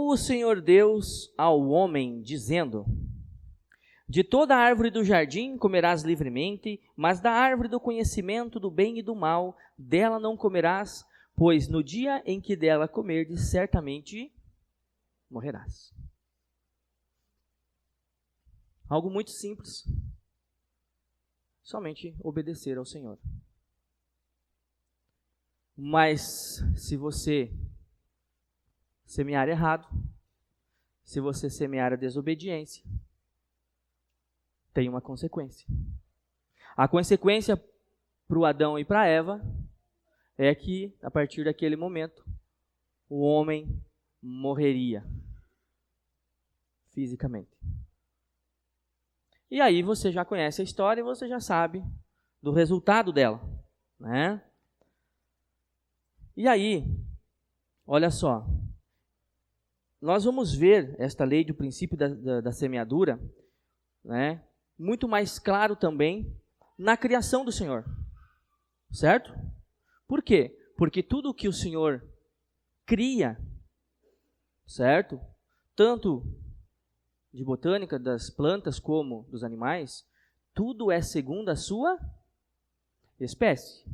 Falou o Senhor Deus ao homem, dizendo: de toda árvore do jardim comerás livremente, mas da árvore do conhecimento do bem e do mal, dela não comerás, pois no dia em que dela comerdes, certamente morrerás. Algo muito simples. Somente obedecer ao Senhor. Mas se você semear errado, se você semear a desobediência, tem uma consequência. A consequência para o Adão e para Eva é que, a partir daquele momento, o homem morreria fisicamente. E aí você já conhece a história e você já sabe do resultado dela, né? E aí, olha só, nós vamos ver esta lei do princípio da semeadura, né, muito mais claro também na criação do Senhor, certo? Por quê? Porque tudo que o Senhor cria, certo? Tanto de botânica, das plantas como dos animais, tudo é segundo a sua espécie.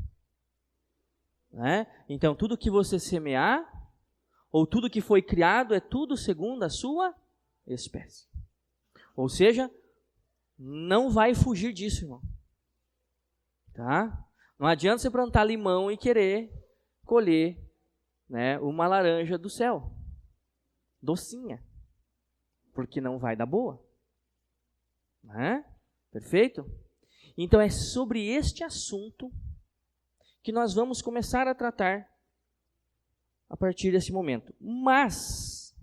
Né? Então, tudo que você semear, ou tudo que foi criado, é tudo segundo a sua espécie. Ou seja, não vai fugir disso, irmão. Tá? Não adianta você plantar limão e querer colher, né, uma laranja do céu, docinha, porque não vai dar boa. Né? Perfeito? Então, é sobre este assunto que nós vamos começar a tratar a partir desse momento. Mas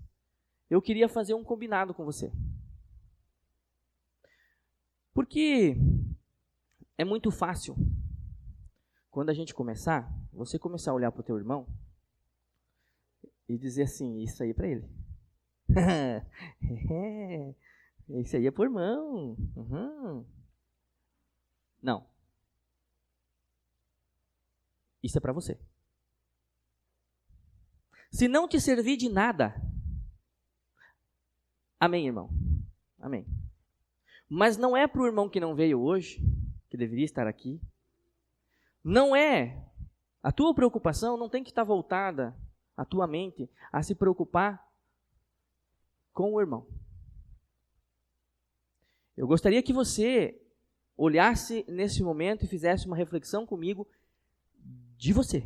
eu queria fazer um combinado com você. Porque é muito fácil, quando a gente começar, você começar a olhar para o teu irmão e dizer assim, isso aí é para ele. Isso aí é para o irmão. Uhum. Não. Isso é para você. Se não te servir de nada, amém, irmão? Amém. Mas não é para o irmão que não veio hoje, que deveria estar aqui. Não é. A tua preocupação não tem que estar voltada, a tua mente, a se preocupar com o irmão. Eu gostaria que você olhasse nesse momento e fizesse uma reflexão comigo de você.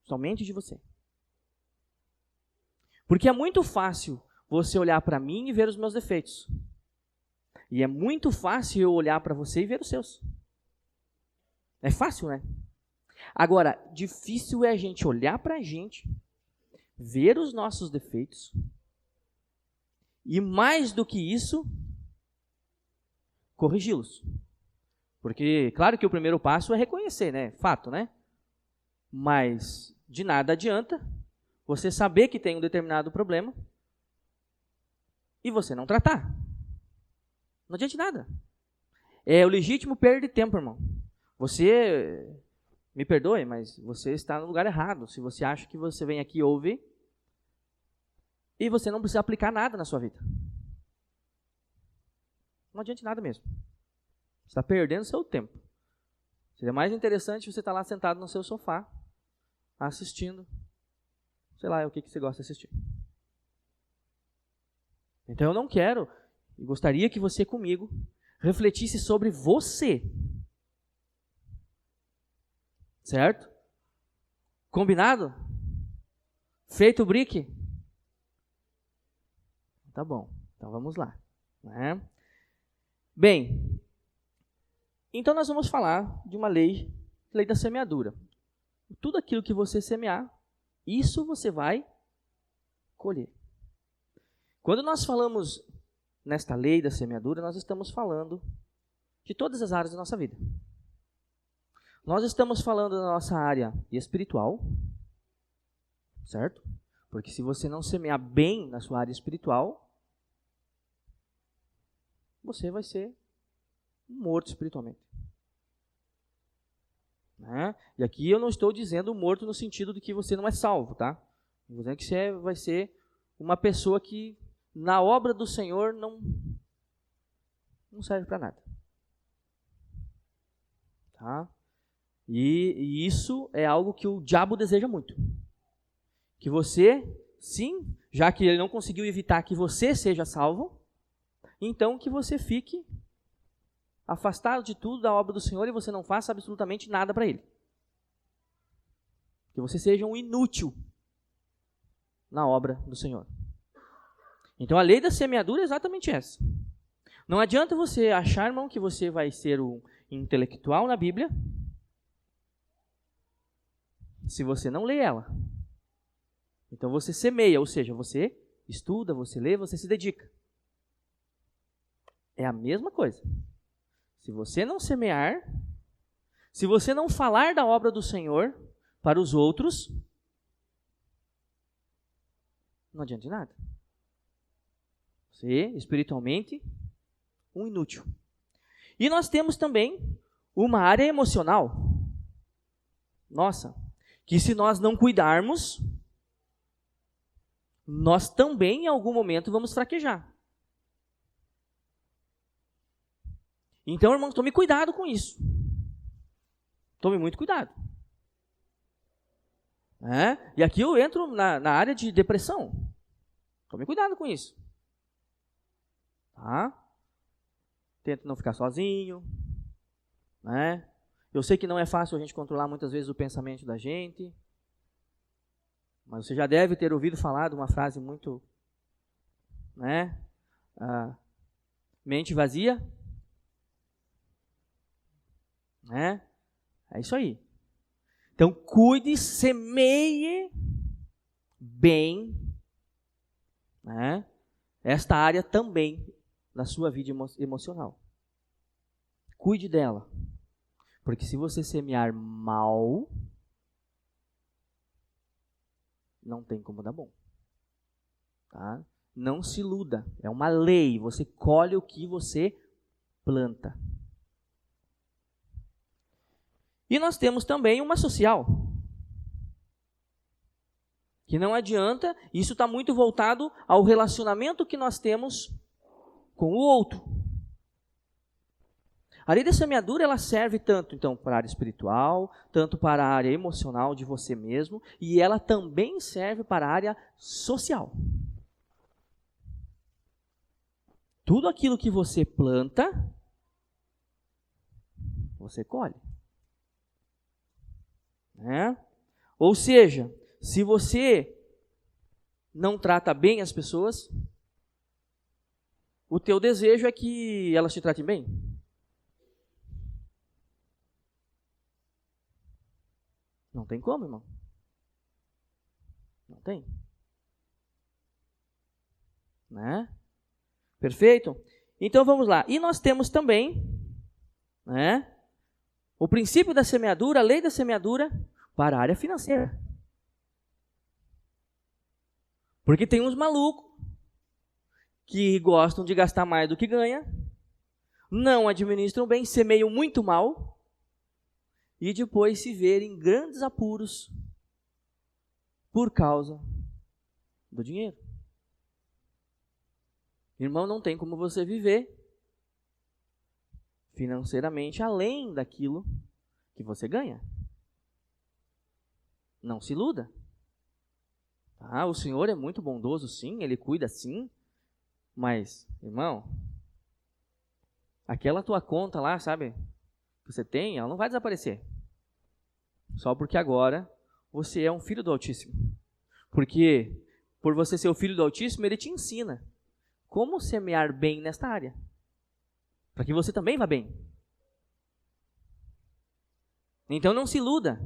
Somente de você. Porque é muito fácil você olhar para mim e ver os meus defeitos. E é muito fácil eu olhar para você e ver os seus. É fácil, né? Agora, difícil é a gente olhar para a gente, ver os nossos defeitos, e mais do que isso, corrigi-los. Porque, claro que o primeiro passo é reconhecer, né? Fato, né? Mas de nada adianta você saber que tem um determinado problema e você não tratar. Não adianta nada. É o legítimo perda de tempo, irmão. Você, me perdoe, mas você está no lugar errado. Se você acha que você vem aqui ouvir e você não precisa aplicar nada na sua vida. Não adianta nada mesmo. Você está perdendo seu tempo. Seria mais interessante você estar lá sentado no seu sofá, assistindo, sei lá, o que você gosta de assistir. Então eu não quero, e gostaria que você comigo refletisse sobre você. Certo? Combinado? Feito o brick? Tá bom, então vamos lá. Né? Bem, então nós vamos falar de uma lei da semeadura. Tudo aquilo que você semear, isso você vai colher. Quando nós falamos nesta lei da semeadura, nós estamos falando de todas as áreas da nossa vida. Nós estamos falando da nossa área espiritual, certo? Porque se você não semear bem na sua área espiritual, você vai ser morto espiritualmente. Né? E aqui eu não estou dizendo morto no sentido de que você não é salvo, tá? Vou dizer que você vai ser uma pessoa que na obra do Senhor não serve para nada. Tá? E isso é algo que o diabo deseja muito. Que você, sim, já que ele não conseguiu evitar que você seja salvo, então que você fique afastado de tudo da obra do Senhor e você não faça absolutamente nada para Ele. Que você seja um inútil na obra do Senhor. Então a lei da semeadura é exatamente essa. Não adianta você achar, irmão, que você vai ser um intelectual na Bíblia se você não lê ela. Então você semeia, ou seja, você estuda, você lê, você se dedica. É a mesma coisa. Se você não semear, se você não falar da obra do Senhor para os outros, não adianta de nada. Você, espiritualmente, um inútil. E nós temos também uma área emocional. Nossa, que se nós não cuidarmos, nós também em algum momento vamos fraquejar. Então, irmãos, tome cuidado com isso. Tome muito cuidado. E aqui eu entro na área de depressão. Tome cuidado com isso. Tá? Tenta não ficar sozinho. Eu sei que não é fácil a gente controlar muitas vezes o pensamento da gente. Mas você já deve ter ouvido falar de uma frase muito... mente vazia. É isso aí. Então, cuide, semeie bem esta área também da sua vida emocional. Cuide dela. Porque se você semear mal, não tem como dar bom. Tá? Não se iluda. É uma lei. Você colhe o que você planta. E nós temos também uma social. Que não adianta, isso está muito voltado ao relacionamento que nós temos com o outro. A lei da semeadura, ela serve tanto então para a área espiritual, tanto para a área emocional de você mesmo, e ela também serve para a área social. Tudo aquilo que você planta, você colhe. Ou seja, se você não trata bem as pessoas, o teu desejo é que elas te tratem bem. Não tem como, irmão. Não tem. Perfeito? Então vamos lá. E nós temos também, o princípio da semeadura, a lei da semeadura para a área financeira. Porque tem uns malucos que gostam de gastar mais do que ganha, não administram bem, semeiam muito mal e depois se verem em grandes apuros por causa do dinheiro. Irmão, não tem como você viver financeiramente além daquilo que você ganha. Não se iluda. O Senhor é muito bondoso, sim, Ele cuida, sim. Mas, irmão, aquela tua conta lá, sabe, que você tem, ela não vai desaparecer. Só porque agora você é um filho do Altíssimo. Porque, por você ser o filho do Altíssimo, Ele te ensina como semear bem nesta área. Para que você também vá bem. Então não se iluda,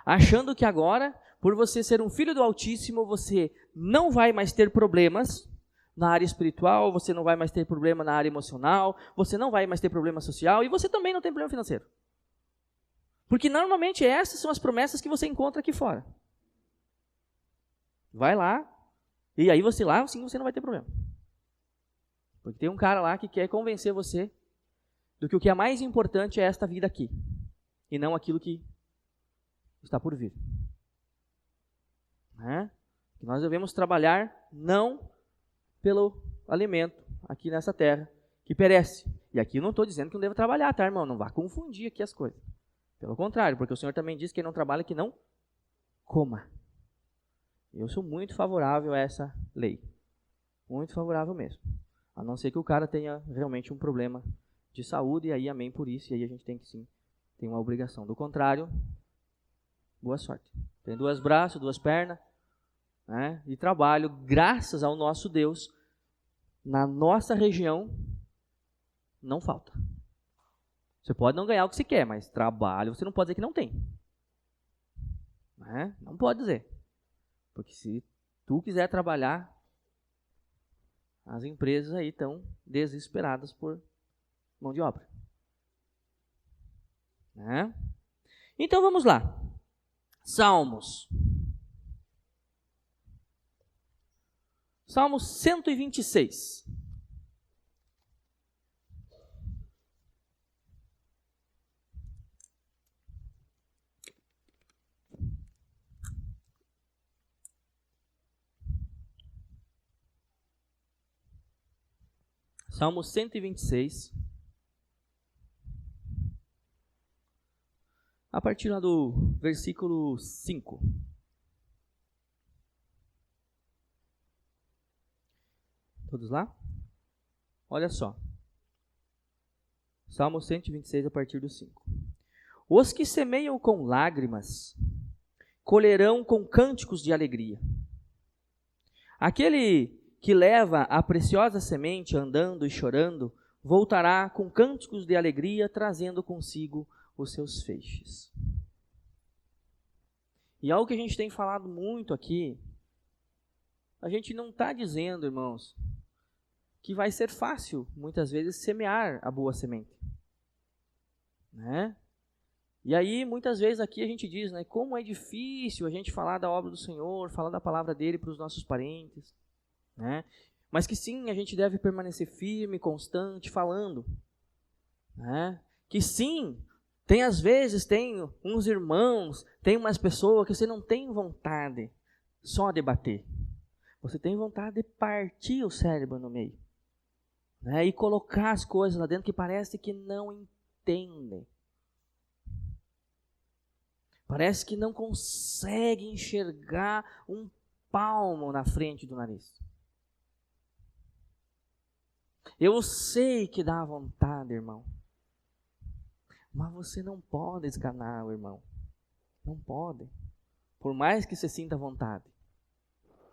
achando que agora, por você ser um filho do Altíssimo, você não vai mais ter problemas na área espiritual, você não vai mais ter problema na área emocional, você não vai mais ter problema social e você também não tem problema financeiro. Porque normalmente essas são as promessas que você encontra aqui fora. Vai lá, e aí você lá, sim, você não vai ter problema. Porque tem um cara lá que quer convencer você do que o que é mais importante é esta vida aqui, e não aquilo que está por vir. Que nós devemos trabalhar não pelo alimento aqui nessa terra que perece. E aqui eu não estou dizendo que não deva trabalhar, tá, irmão? Não vá confundir aqui as coisas. Pelo contrário, porque o Senhor também diz que quem não trabalha que não coma. Eu sou muito favorável a essa lei. Muito favorável mesmo. A não ser que o cara tenha realmente um problema de saúde, e aí amém por isso, e aí a gente tem que sim, tem uma obrigação. Do contrário, boa sorte. Tem 2 braços, 2 pernas, né? E trabalho, graças ao nosso Deus, na nossa região, não falta. Você pode não ganhar o que você quer, mas trabalho você não pode dizer que não tem. Né? Não pode dizer. Porque se tu quiser trabalhar, as empresas aí estão desesperadas por mão de obra. Né? Então vamos lá. Salmos. Salmos 126. Salmo 126, a partir lá do versículo 5. Todos lá? Olha só. Salmo 126, a partir do 5. Os que semeiam com lágrimas, colherão com cânticos de alegria. Aquele que leva a preciosa semente andando e chorando, voltará com cânticos de alegria, trazendo consigo os seus feixes. E algo que a gente tem falado muito aqui, a gente não está dizendo, irmãos, que vai ser fácil, muitas vezes, semear a boa semente. Né? E aí, muitas vezes aqui a gente diz, né, como é difícil a gente falar da obra do Senhor, falar da palavra dele para os nossos parentes. Né? Mas que sim, a gente deve permanecer firme, constante, falando. Né? Que sim, às vezes tem uns irmãos, tem umas pessoas que você não tem vontade só de bater. Você tem vontade de partir o cérebro no meio. Né? E colocar as coisas lá dentro que parece que não entendem. Parece que não consegue enxergar um palmo na frente do nariz. Eu sei que dá vontade, irmão. Mas você não pode esganar o irmão. Não pode. Por mais que você sinta vontade.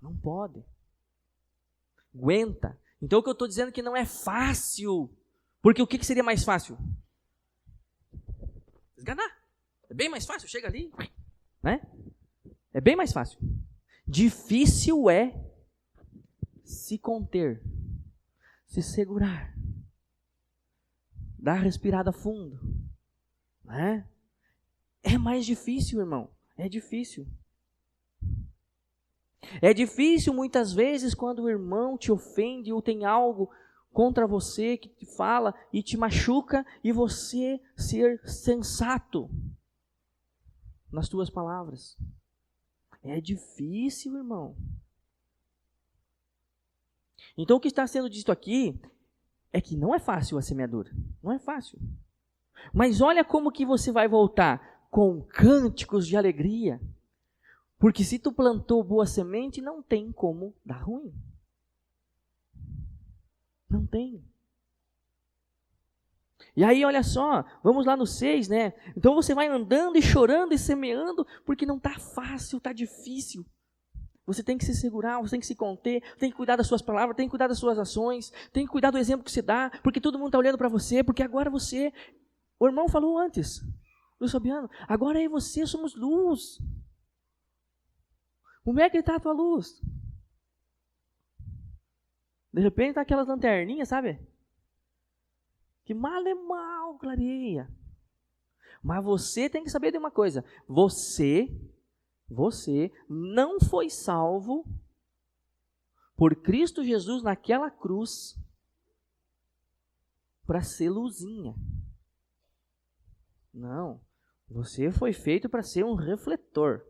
Não pode. Aguenta. Então o que eu estou dizendo é que não é fácil. Porque o que seria mais fácil? Esganar. É bem mais fácil. Chega ali. Né? É bem mais fácil. Difícil é se conter. Se segurar. Dar respirada fundo. Né? É mais difícil, irmão. É difícil. É difícil muitas vezes quando o irmão te ofende ou tem algo contra você que te fala e te machuca e você ser sensato nas tuas palavras. É difícil, irmão. Então o que está sendo dito aqui é que não é fácil a semeadura. Não é fácil. Mas olha como que você vai voltar com cânticos de alegria. Porque se tu plantou boa semente, não tem como dar ruim. Não tem. E aí, olha só, vamos lá no 6, né? Então você vai andando e chorando e semeando, porque não está fácil, está difícil. Você tem que se segurar, você tem que se conter, tem que cuidar das suas palavras, tem que cuidar das suas ações, tem que cuidar do exemplo que você dá, porque todo mundo está olhando para você, porque agora você... O irmão falou antes, Luiz Fabiano, agora eu e você somos luz. Como é que está a tua luz? De repente está aquelas lanterninhas, sabe? Que mal é mal clareia. Mas você tem que saber de uma coisa. Você não foi salvo por Cristo Jesus naquela cruz para ser luzinha. Não. Você foi feito para ser um refletor.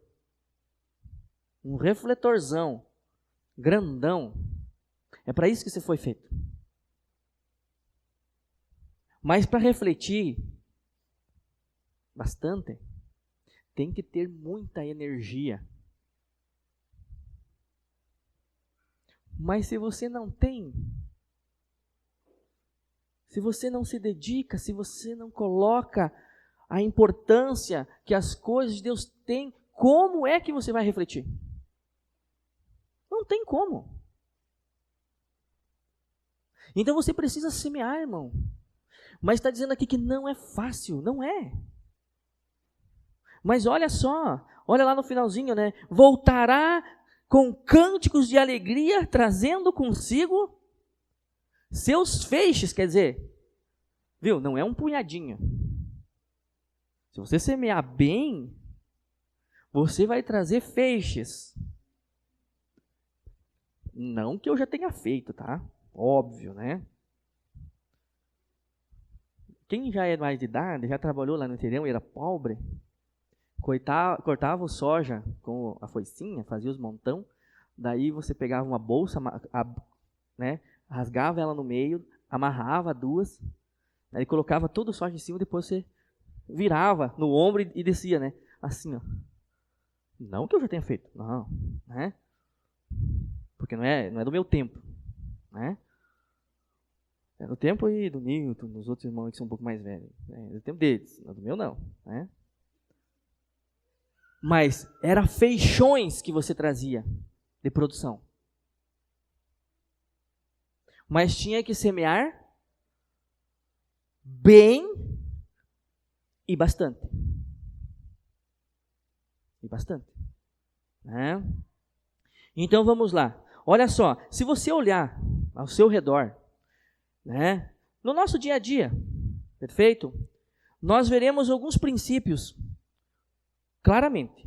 Um refletorzão. grandão. É para isso que você foi feito. Mas para refletir bastante, tem que ter muita energia. Mas se você não tem, se você não se dedica, se você não coloca a importância que as coisas de Deus têm, como é que você vai refletir? Não tem como. Então você precisa semear, irmão. Mas está dizendo aqui que não é fácil, não é. Mas olha só, olha lá no finalzinho, né? Voltará com cânticos de alegria, trazendo consigo seus feixes, quer dizer, viu? Não é um punhadinho. Se você semear bem, você vai trazer feixes. Não que eu já tenha feito, tá? Óbvio, né? Quem já é mais de idade, já trabalhou lá no interior e era pobre, cortava o soja com a foicinha, fazia os montão, daí você pegava uma bolsa, né, rasgava ela no meio, amarrava duas, aí colocava todo o soja em cima, depois você virava no ombro e descia, né? Assim, ó. Não que eu já tenha feito, não, né? Porque não é do meu tempo, né? É do tempo aí do Nilton, dos outros irmãos que são um pouco mais velhos. É do tempo deles, não do meu não, né? Mas era feixões que você trazia de produção. Mas tinha que semear bem e bastante. E bastante. Né? Então vamos lá. Olha só, se você olhar ao seu redor, né, no nosso dia a dia, perfeito? Nós veremos alguns princípios claramente.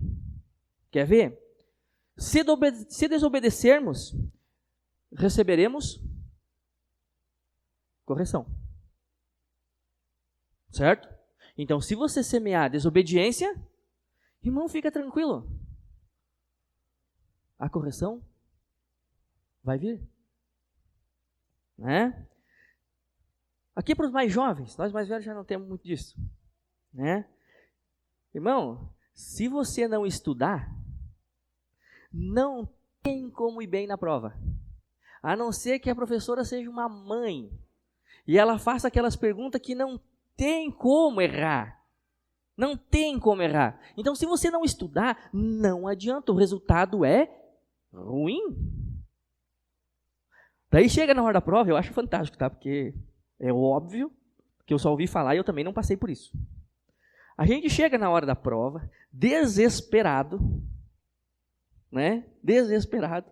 Quer ver? Se desobedecermos, receberemos correção. Certo? Então, se você semear desobediência, irmão, fica tranquilo. A correção vai vir. Né? Aqui para os mais jovens, nós mais velhos já não temos muito disso. Né? Irmão, se você não estudar, não tem como ir bem na prova. A não ser que a professora seja uma mãe e ela faça aquelas perguntas que não tem como errar. Não tem como errar. Então, se você não estudar, não adianta. O resultado é ruim. Daí chega na hora da prova, eu acho fantástico, tá? Porque é óbvio que eu só ouvi falar e eu também não passei por isso. A gente chega na hora da prova, desesperado, né? Desesperado,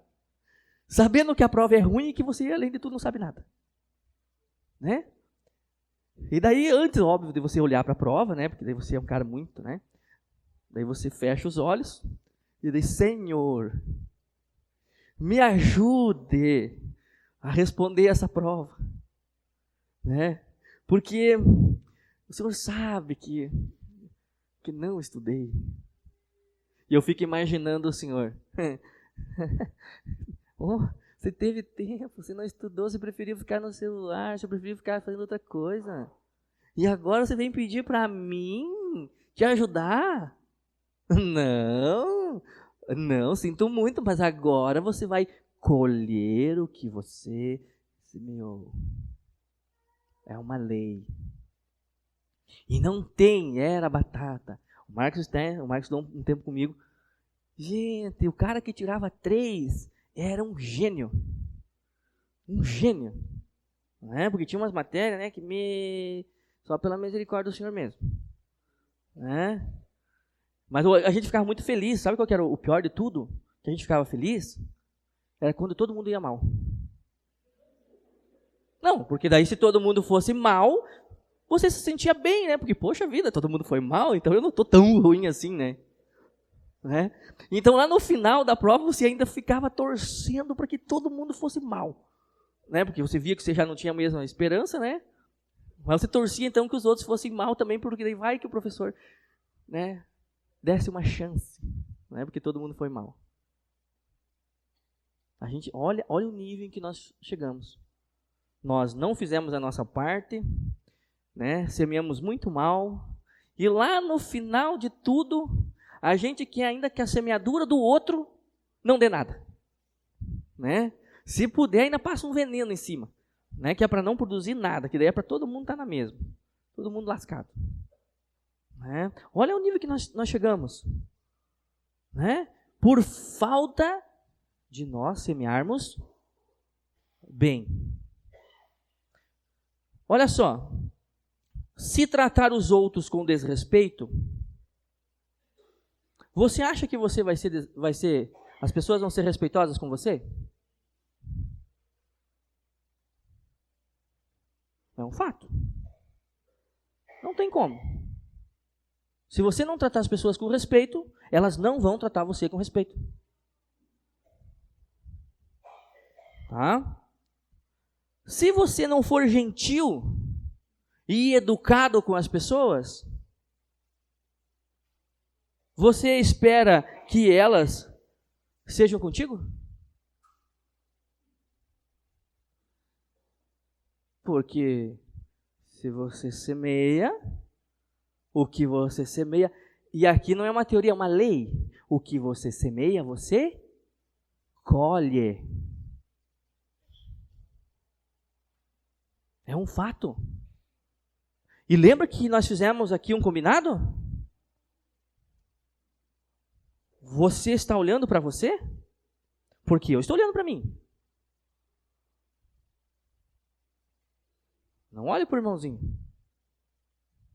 sabendo que a prova é ruim e que você, além de tudo, não sabe nada, né? E daí, antes, óbvio, de você olhar para a prova, né? Porque daí você é um cara muito, né? Daí você fecha os olhos e diz: Senhor, me ajude a responder essa prova, né? Porque o Senhor sabe que não estudei. E eu fico imaginando o Senhor. Oh, você teve tempo, você não estudou, você preferiu ficar no celular, você preferiu ficar fazendo outra coisa. E agora você vem pedir para mim te ajudar? Não, sinto muito, mas agora você vai colher o que você semeou. É uma lei. E não tem, era batata. O Marcos estudou um tempo comigo. Gente, o cara que tirava 3 era um gênio. Um gênio. Não é? Porque tinha umas matérias, né, que só pela misericórdia do Senhor mesmo. Né? Mas a gente ficava muito feliz. Sabe qual que era o pior de tudo? Que a gente ficava feliz? Era quando todo mundo ia mal. Não, porque daí se todo mundo fosse mal, você se sentia bem, né? Porque, poxa vida, todo mundo foi mal, então eu não estou tão ruim assim, né? Então, lá no final da prova, você ainda ficava torcendo para que todo mundo fosse mal. Né? Porque você via que você já não tinha a mesma esperança, né? Mas você torcia, então, que os outros fossem mal também, porque daí vai que o professor, né, desse uma chance, né? Porque todo mundo foi mal. Olha o nível em que nós chegamos. Nós não fizemos a nossa parte, né? Semeamos muito mal, e lá no final de tudo, a gente quer ainda que a semeadura do outro não dê nada, né? Se puder, ainda passa um veneno em cima, né? Que é para não produzir nada, que daí é para todo mundo estar na mesma, todo mundo lascado, né? Olha o nível que nós chegamos, né? Por falta de nós semearmos bem. Olha só, se tratar os outros com desrespeito, você acha que você as pessoas vão ser respeitosas com você? É um fato. Não tem como. Se você não tratar as pessoas com respeito, elas não vão tratar você com respeito. Tá? Se você não for gentil e educado com as pessoas, você espera que elas sejam contigo? Porque se você semeia, o que você semeia, e aqui não é uma teoria, é uma lei, o que você semeia, você colhe. É um fato. E lembra que nós fizemos aqui um combinado? Você está olhando para você? Porque eu estou olhando para mim. Não olhe para o irmãozinho.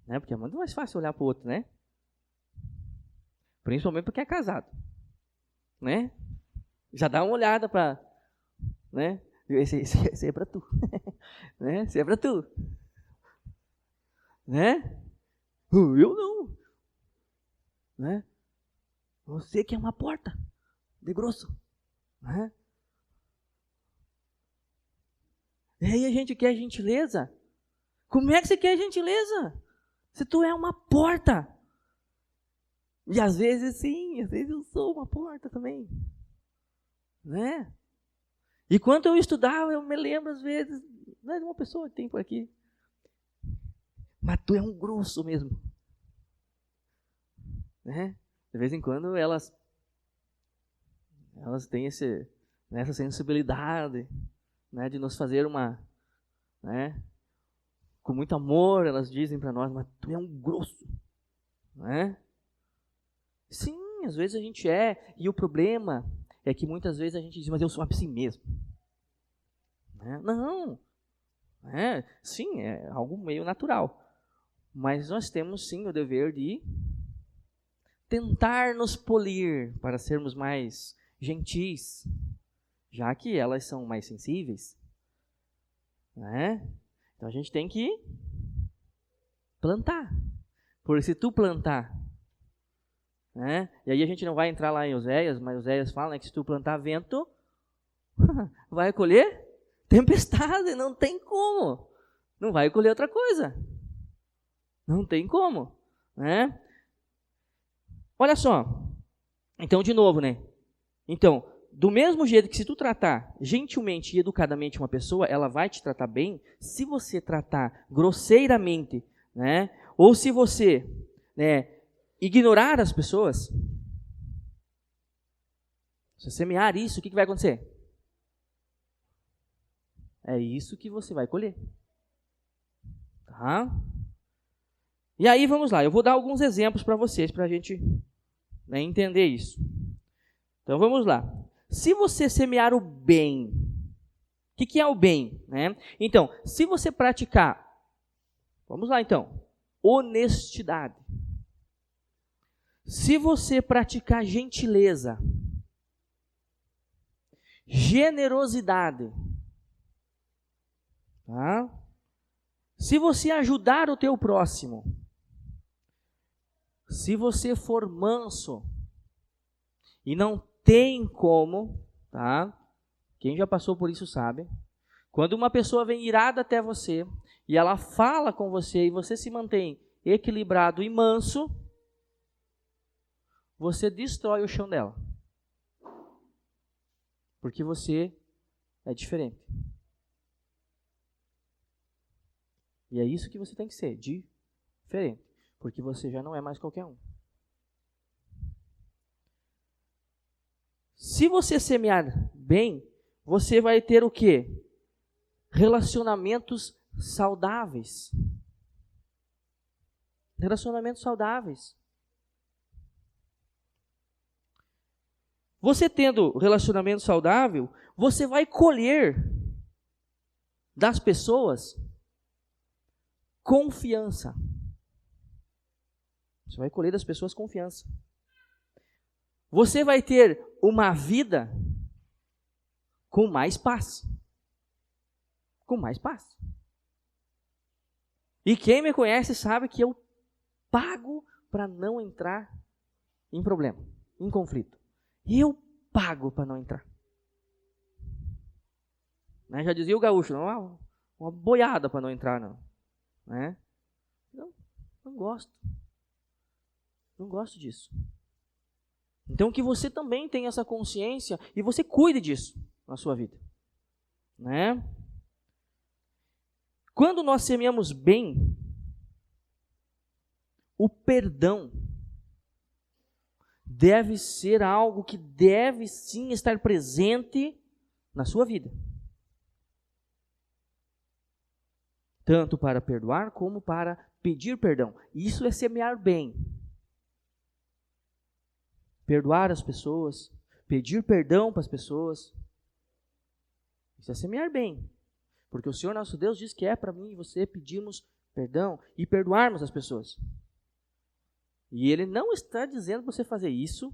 Né? Porque é muito mais fácil olhar para o outro, né? Principalmente porque é casado. Né? Já dá uma olhada para... Né? Esse é para tu. Né? Esse é para tu. Né? Eu não. Né? Você que é uma porta de grosso. Né? E aí a gente quer gentileza. Como é que você quer gentileza? Se tu é uma porta. E às vezes sim, às vezes eu sou uma porta também. Né? E quando eu estudava, eu me lembro às vezes, né, de uma pessoa que tem por aqui. Mas tu é um grosso mesmo. Né? De vez em quando elas têm essa sensibilidade, né, de nos fazer né, com muito amor, elas dizem para nós, mas tu é um grosso. Né? Sim, às vezes a gente é, e o problema é que muitas vezes a gente diz, mas eu sou assim mesmo. Né? Não, sim, é algo meio natural. Mas nós temos sim o dever de tentar nos polir para sermos mais gentis, já que elas são mais sensíveis. Né? Então a gente tem que plantar. Porque se tu plantar, né? E aí a gente não vai entrar lá em Oséias, mas Oséias fala, né, que se tu plantar vento, vai colher tempestade, não tem como. Não vai colher outra coisa. Não tem como, né? Olha só. Então, de novo, né? Então, do mesmo jeito que se tu tratar gentilmente e educadamente uma pessoa, ela vai te tratar bem. Se você tratar grosseiramente, né? Ou se você, né, ignorar as pessoas, se semear isso, o que vai acontecer? É isso que você vai colher. Tá? E aí, vamos lá. Eu vou dar alguns exemplos para vocês, para a gente, né, entender isso. Então, vamos lá. Se você semear o bem, o que é o bem? Né? Então, se você praticar, vamos lá então, honestidade. Se você praticar gentileza, generosidade, tá? Se você ajudar o teu próximo, se você for manso, e não tem como, tá? Quem já passou por isso sabe. Quando uma pessoa vem irada até você, e ela fala com você, e você se mantém equilibrado e manso, você destrói o chão dela. Porque você é diferente. E é isso que você tem que ser, diferente. Porque você já não é mais qualquer um. Se você semear bem, você vai ter o quê? Relacionamentos saudáveis. Relacionamentos saudáveis. Você tendo relacionamento saudável, você vai colher das pessoas confiança. Você vai colher das pessoas confiança. Você vai ter uma vida com mais paz. Com mais paz. E quem me conhece sabe que eu pago para não entrar em problema, em conflito. Eu pago para não entrar. Né? Já dizia o gaúcho, não, uma boiada para não entrar, não. Né? Não gosto. Não gosto disso. Então que você também tenha essa consciência e você cuide disso na sua vida. Né? Quando nós semeamos bem, o perdão deve ser algo que deve sim estar presente na sua vida. Tanto para perdoar como para pedir perdão. Isso é semear bem. Perdoar as pessoas, pedir perdão para as pessoas. Isso é semear bem. Porque o Senhor nosso Deus diz que é para mim e você pedirmos perdão e perdoarmos as pessoas. E Ele não está dizendo para você fazer isso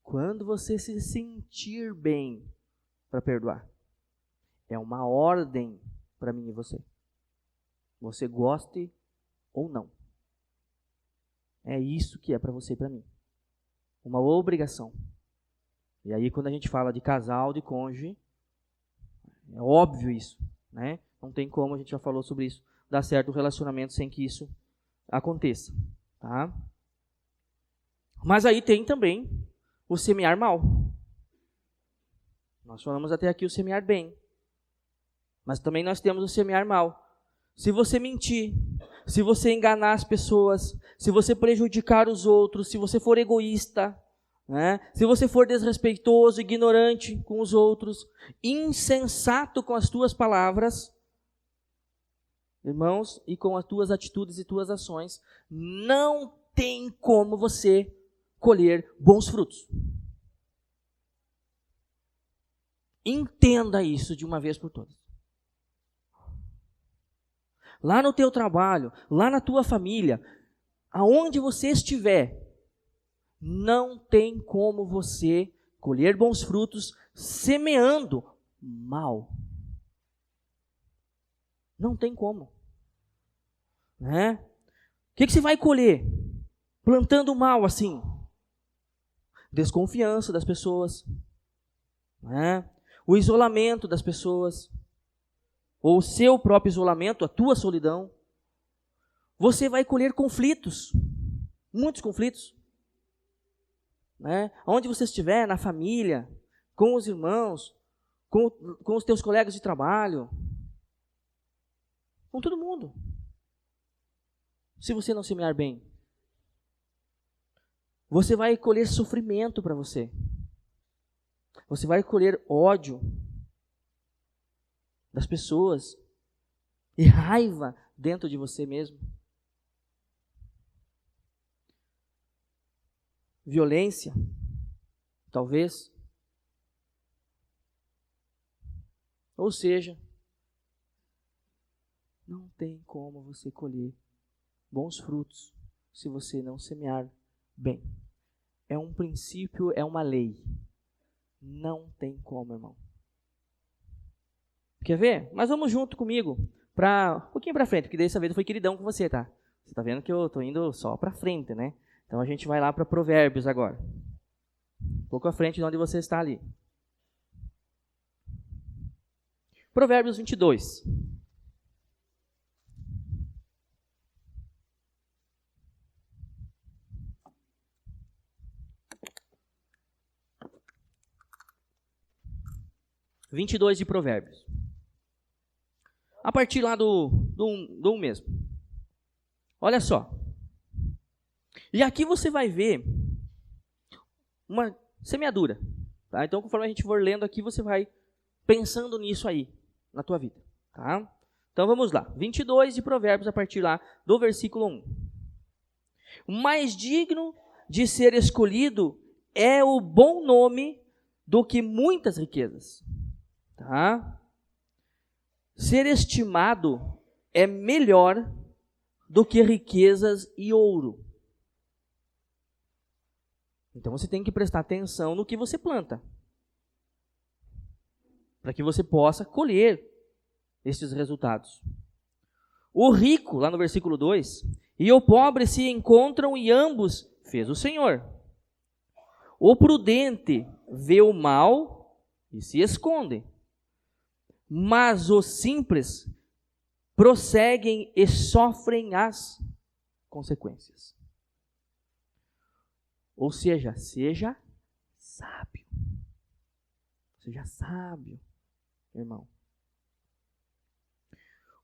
quando você se sentir bem para perdoar. É uma ordem para mim e você. Você goste ou não. É isso que é para você e para mim. Uma obrigação. E aí quando a gente fala de casal, de cônjuge, é óbvio isso, né? Não tem como, a gente já falou sobre isso, dar certo o relacionamento sem que isso aconteça, tá? Mas aí tem também o semear mal. Nós falamos até aqui o semear bem. Mas também nós temos o semear mal. Se você mentir, se você enganar as pessoas, se você prejudicar os outros, se você for egoísta, né? Se você for desrespeitoso, ignorante com os outros, insensato com as tuas palavras, irmãos, e com as tuas atitudes e tuas ações, não tem como você colher bons frutos. Entenda isso de uma vez por todas. Lá no teu trabalho, lá na tua família, aonde você estiver, não tem como você colher bons frutos semeando mal. Não tem como. Né? O que você vai colher? Plantando mal assim. Desconfiança das pessoas. Né? O isolamento das pessoas. Ou o seu próprio isolamento, a tua solidão. Você vai colher conflitos. Muitos conflitos. Né? Onde você estiver, na família, com os irmãos, com os teus colegas de trabalho, com todo mundo. Se você não semear bem, você vai colher sofrimento para você. Você vai colher ódio das pessoas e raiva dentro de você mesmo. Violência, talvez. Ou seja, não tem como você colher bons frutos se você não semear bem. É um princípio, é uma lei. Não tem como, irmão. Quer ver? Mas vamos junto comigo, um pouquinho para frente, porque dessa vez eu fui queridão com você, tá? Você tá vendo que eu tô indo só para frente, né? Então a gente vai lá para Provérbios agora. Um pouco à frente de onde você está ali. Provérbios 22. 22 de Provérbios. A partir lá do 1 mesmo. Olha só. E aqui você vai ver uma semeadura. Tá? Então, conforme a gente for lendo aqui, você vai pensando nisso aí, na tua vida. Tá? Então, vamos lá. 22 de Provérbios, a partir lá do versículo 1. O mais digno de ser escolhido é o bom nome do que muitas riquezas. Tá? Ser estimado é melhor do que riquezas e ouro. Então você tem que prestar atenção no que você planta, para que você possa colher esses resultados. O rico, lá no versículo 2, e o pobre se encontram e ambos fez o Senhor. O prudente vê o mal e se esconde, mas os simples prosseguem e sofrem as consequências. Ou seja, seja sábio. Seja sábio, irmão.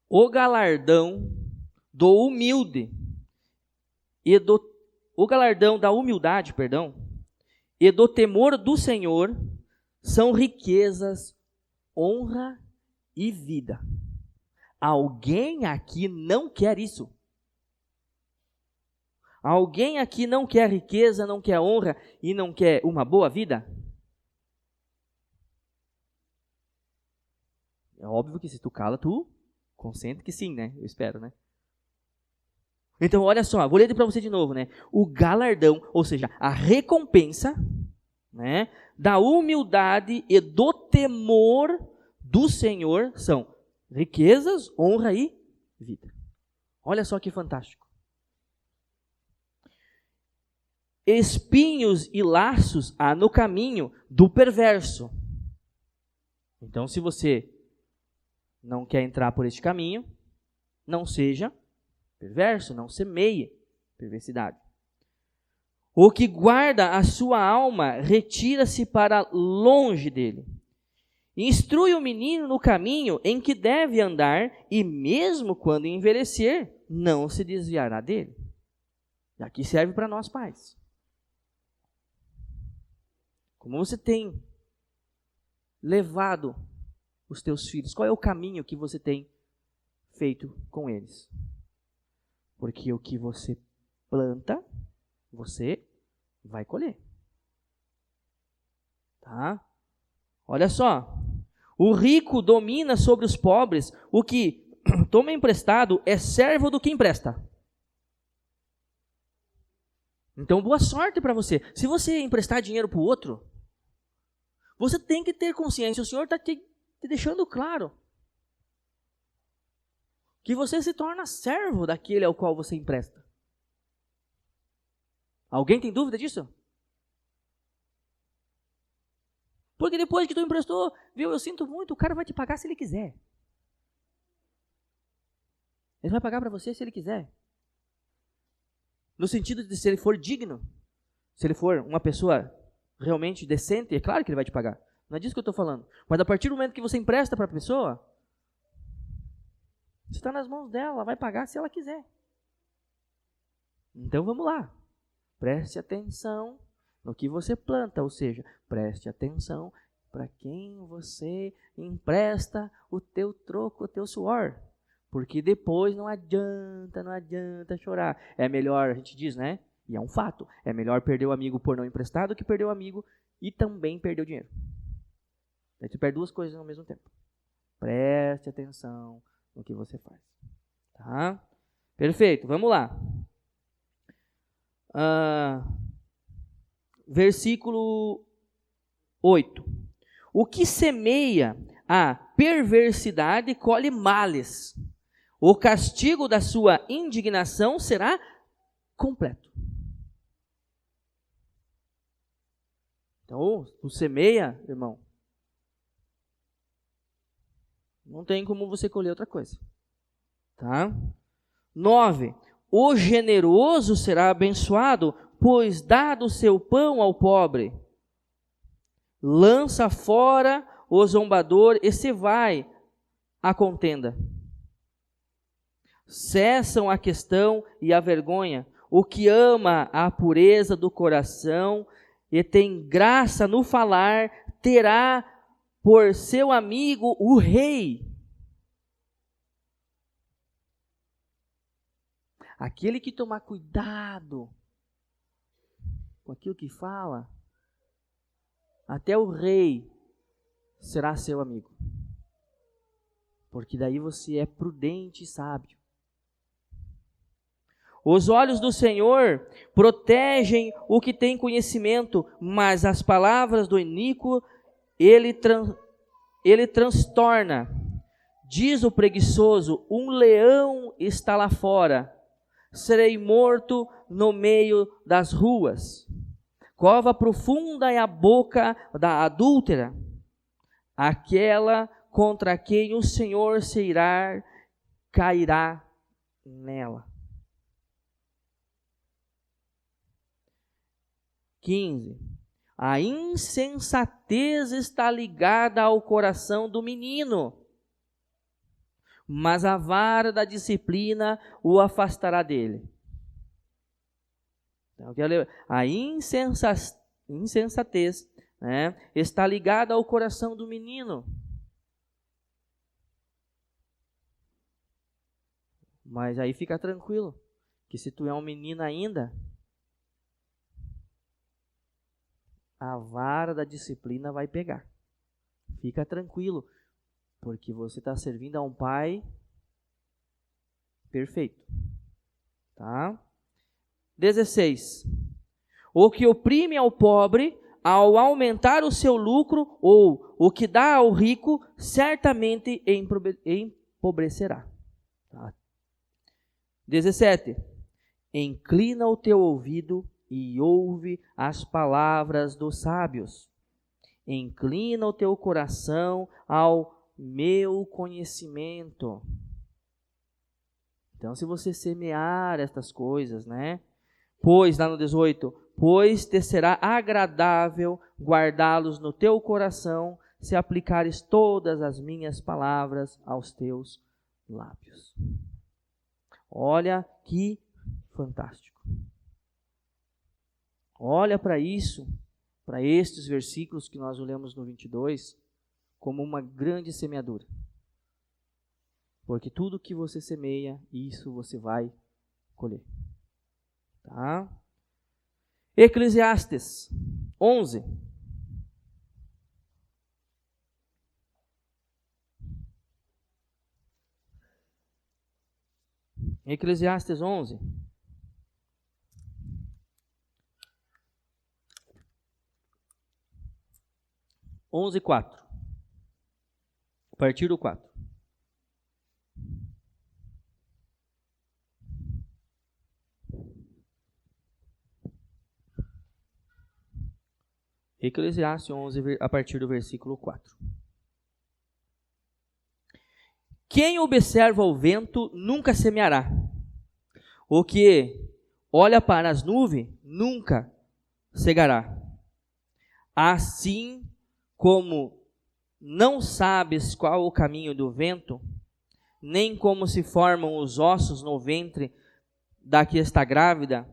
O galardão do humilde o galardão da humildade, e do temor do Senhor são riquezas, honra e vida. Alguém aqui não quer isso? Alguém aqui não quer riqueza, não quer honra e não quer uma boa vida? É óbvio que se tu cala, tu consente que sim, né? Eu espero, né? Então, olha só, vou ler para você de novo, né? O galardão, ou seja, a recompensa, né, da humildade e do temor do Senhor são riquezas, honra e vida. Olha só que fantástico. Espinhos e laços há no caminho do perverso. Então, se você não quer entrar por este caminho, não seja perverso, não semeie perversidade. O que guarda a sua alma retira-se para longe dele. Instrui o menino no caminho em que deve andar, e mesmo quando envelhecer, não se desviará dele. E aqui serve para nós pais. Como você tem levado os teus filhos? Qual é o caminho que você tem feito com eles? Porque o que você planta, você vai colher. Tá? Olha só. O rico domina sobre os pobres. O que toma emprestado é servo do que empresta. Então, boa sorte para você. Se você emprestar dinheiro para o outro, você tem que ter consciência. O Senhor está te deixando claro que você se torna servo daquele ao qual você empresta. Alguém tem dúvida disso? Porque depois que tu emprestou, viu, eu sinto muito, o cara vai te pagar se ele quiser. Ele vai pagar para você se ele quiser. No sentido de se ele for digno, se ele for uma pessoa realmente decente, é claro que ele vai te pagar. Não é disso que eu estou falando. Mas a partir do momento que você empresta para a pessoa, você está nas mãos dela, ela vai pagar se ela quiser. Então vamos lá. Preste atenção no que você planta, ou seja, preste atenção para quem você empresta o teu troco, o teu suor. Porque depois não adianta chorar. É melhor, a gente diz, né? E é um fato. É melhor perder o amigo por não emprestar do que perder o amigo e também perder o dinheiro. Aí tu perde duas coisas ao mesmo tempo. Preste atenção no que você faz. Tá? Perfeito, vamos lá. Versículo 8. O que semeia a perversidade colhe males. O castigo da sua indignação será completo. Então, tu semeia, irmão, não tem como você colher outra coisa. Tá? 9. O generoso será abençoado, pois dá do seu pão ao pobre. Lança fora o zombador e se vai a contenda. Cessam a questão e a vergonha. O que ama a pureza do coração e tem graça no falar, terá por seu amigo o rei. Aquele que tomar cuidado com aquilo que fala, até o rei será seu amigo. Porque daí você é prudente e sábio. Os olhos do Senhor protegem o que tem conhecimento, mas as palavras do iníquo ele transtorna. Diz o preguiçoso: um leão está lá fora, serei morto no meio das ruas. Cova profunda é a boca da adúltera, aquela contra quem o Senhor se irá, cairá nela. 15. A insensatez está ligada ao coração do menino, mas a vara da disciplina o afastará dele. Então, a insensatez, né, está ligada ao coração do menino. Mas aí fica tranquilo, que se tu é um menino ainda, a vara da disciplina vai pegar. Fica tranquilo, porque você está servindo a um pai perfeito. Tá? 16. O que oprime ao pobre, ao aumentar o seu lucro, ou o que dá ao rico, certamente empobrecerá. Tá? 17. Inclina o teu ouvido e ouve as palavras dos sábios. Inclina o teu coração ao meu conhecimento. Então, se você semear estas coisas, né? Pois, lá no 18, pois te será agradável guardá-los no teu coração, se aplicares todas as minhas palavras aos teus lábios. Olha que fantástico. Olha para isso, para estes versículos que nós olhamos no 22, como uma grande semeadura. Porque tudo que você semeia, isso você vai colher. Tá? Eclesiastes 11. Eclesiastes 11. A partir do 4. Eclesiastes 11, a partir do versículo 4. Quem observa o vento nunca semeará. O que olha para as nuvens nunca cegará. Assim como não sabes qual o caminho do vento, nem como se formam os ossos no ventre da que está grávida,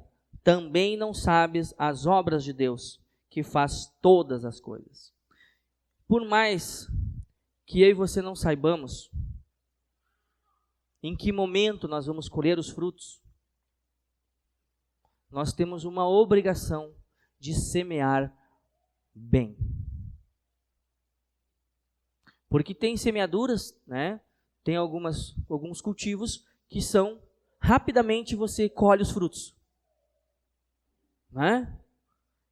também não sabes as obras de Deus, que faz todas as coisas. Por mais que eu e você não saibamos em que momento nós vamos colher os frutos, nós temos uma obrigação de semear bem. Porque tem semeaduras, né? Tem alguns cultivos que são, rapidamente você colhe os frutos. Né?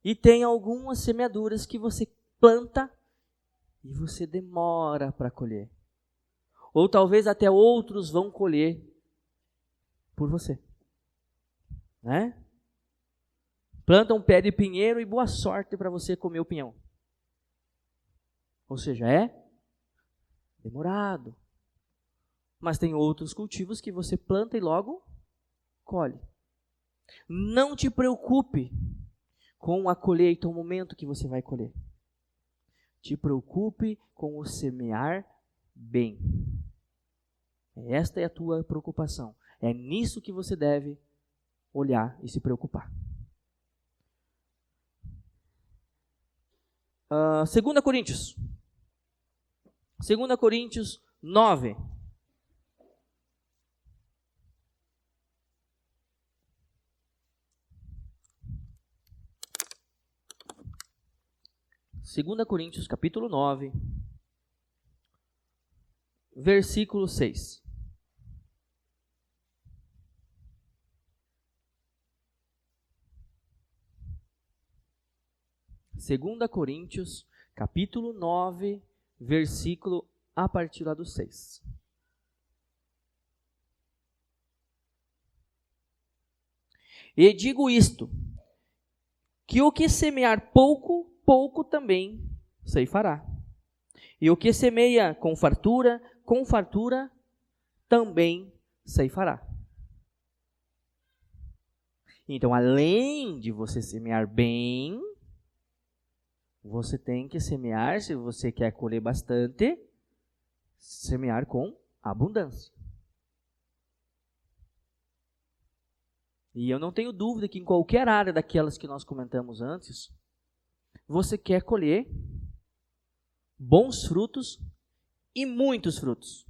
E tem algumas semeaduras que você planta e você demora para colher. Ou talvez até outros vão colher por você. Né? Planta um pé de pinheiro e boa sorte para você comer o pinhão. Ou seja, é demorado. Mas tem outros cultivos que você planta e logo colhe. Não te preocupe com a colheita, o momento que você vai colher. Te preocupe com o semear bem. Esta é a tua preocupação. É nisso que você deve olhar e se preocupar. 2 Coríntios. 2 Coríntios 9. Segunda Coríntios, capítulo 9, versículo 6. Segunda Coríntios, capítulo 9, versículo a partir lá do 6. E digo isto, que o que semear pouco, pouco também ceifará. E o que semeia com fartura também ceifará. Então, além de você semear bem, você tem que semear, se você quer colher bastante, semear com abundância. E eu não tenho dúvida que em qualquer área daquelas que nós comentamos antes, você quer colher bons frutos e muitos frutos.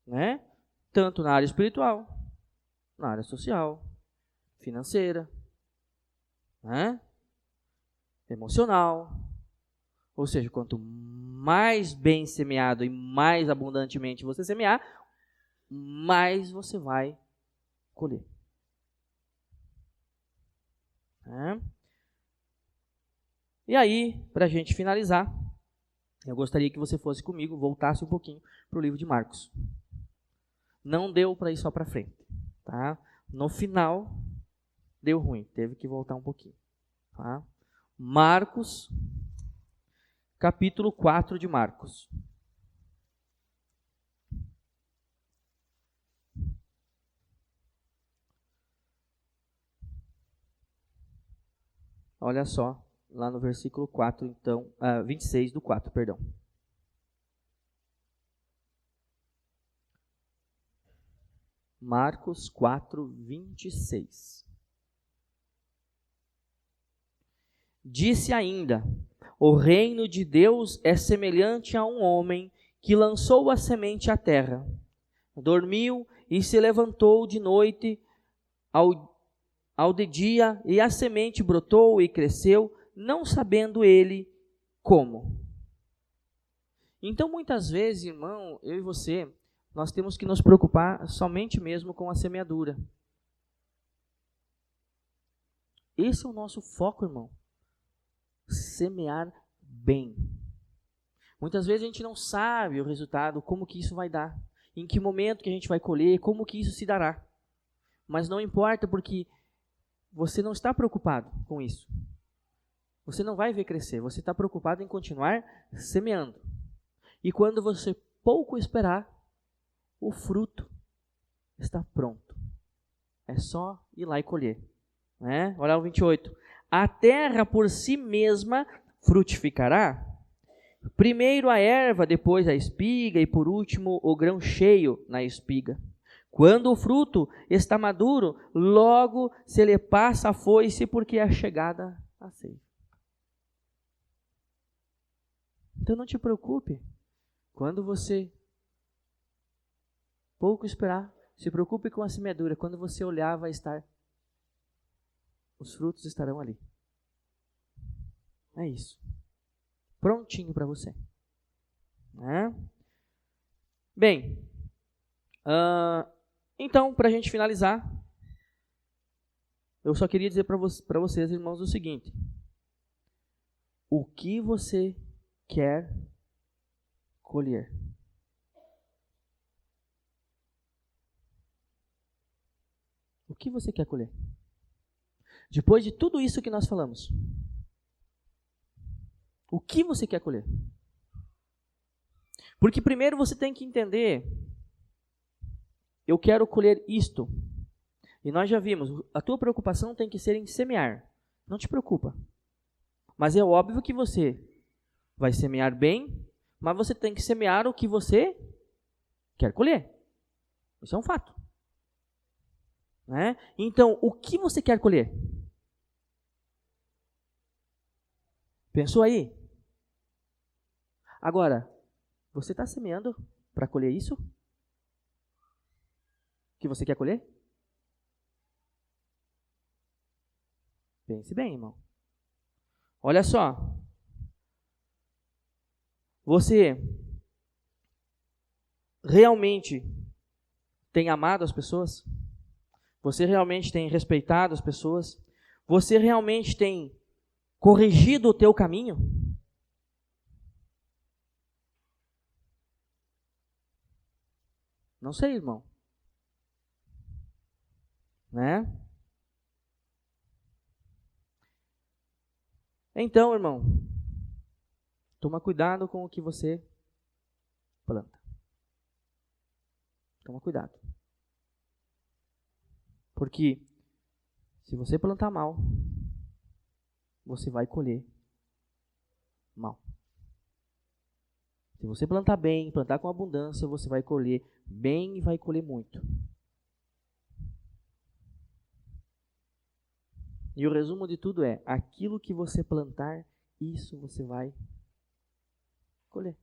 Né? Tanto na área espiritual, na área social, financeira, né? Emocional. Ou seja, quanto mais bem semeado e mais abundantemente você semear, mais você vai colher. E aí, para a gente finalizar, eu gostaria que você fosse comigo, voltasse um pouquinho para o livro de Marcos. Não deu para ir só para frente, tá? No final, deu ruim, teve que voltar um pouquinho, tá? Marcos, capítulo 4 de Marcos. Olha só, lá no versículo 4, então, 26 do 4, perdão. Marcos 4, 26. Disse ainda: o reino de Deus é semelhante a um homem que lançou a semente à terra. Dormiu e se levantou de noite ao de dia, e a semente brotou e cresceu, não sabendo ele como. Então, muitas vezes, irmão, eu e você, nós temos que nos preocupar somente mesmo com a semeadura. Esse é o nosso foco, irmão. Semear bem. Muitas vezes a gente não sabe o resultado, como que isso vai dar, em que momento que a gente vai colher, como que isso se dará. Mas não importa, porque você não está preocupado com isso. Você não vai ver crescer, você está preocupado em continuar semeando. E quando você pouco esperar, o fruto está pronto. É só ir lá e colher. Né? Olha o 28. A terra por si mesma frutificará. Primeiro a erva, depois a espiga e por último o grão cheio na espiga. Quando o fruto está maduro, logo se lhe passa a foice, porque é chegada a ceifa. Então não te preocupe. Quando você pouco esperar, se preocupe com a semeadura. Quando você olhar, vai estar, os frutos estarão ali. É isso. Prontinho para você. Né? Bem, então, para a gente finalizar, eu só queria dizer para vocês, irmãos, o seguinte: o que você quer colher? O que você quer colher? Depois de tudo isso que nós falamos, o que você quer colher? Porque primeiro você tem que entender, eu quero colher isto. E nós já vimos, a tua preocupação tem que ser em semear. Não te preocupa. Mas é óbvio que você vai semear bem, mas você tem que semear o que você quer colher. Isso é um fato. Né? Então, o que você quer colher? Pensou aí? Agora, você está semeando para colher isso? Que você quer colher? Pense bem, irmão. Olha só. Você realmente tem amado as pessoas? Você realmente tem respeitado as pessoas? Você realmente tem corrigido o teu caminho? Não sei, irmão. Né? Então, irmão, toma cuidado com o que você planta. Toma cuidado. Porque se você plantar mal, você vai colher mal. Se você plantar bem, plantar com abundância, você vai colher bem e vai colher muito. E o resumo de tudo é, aquilo que você plantar, isso você vai colher.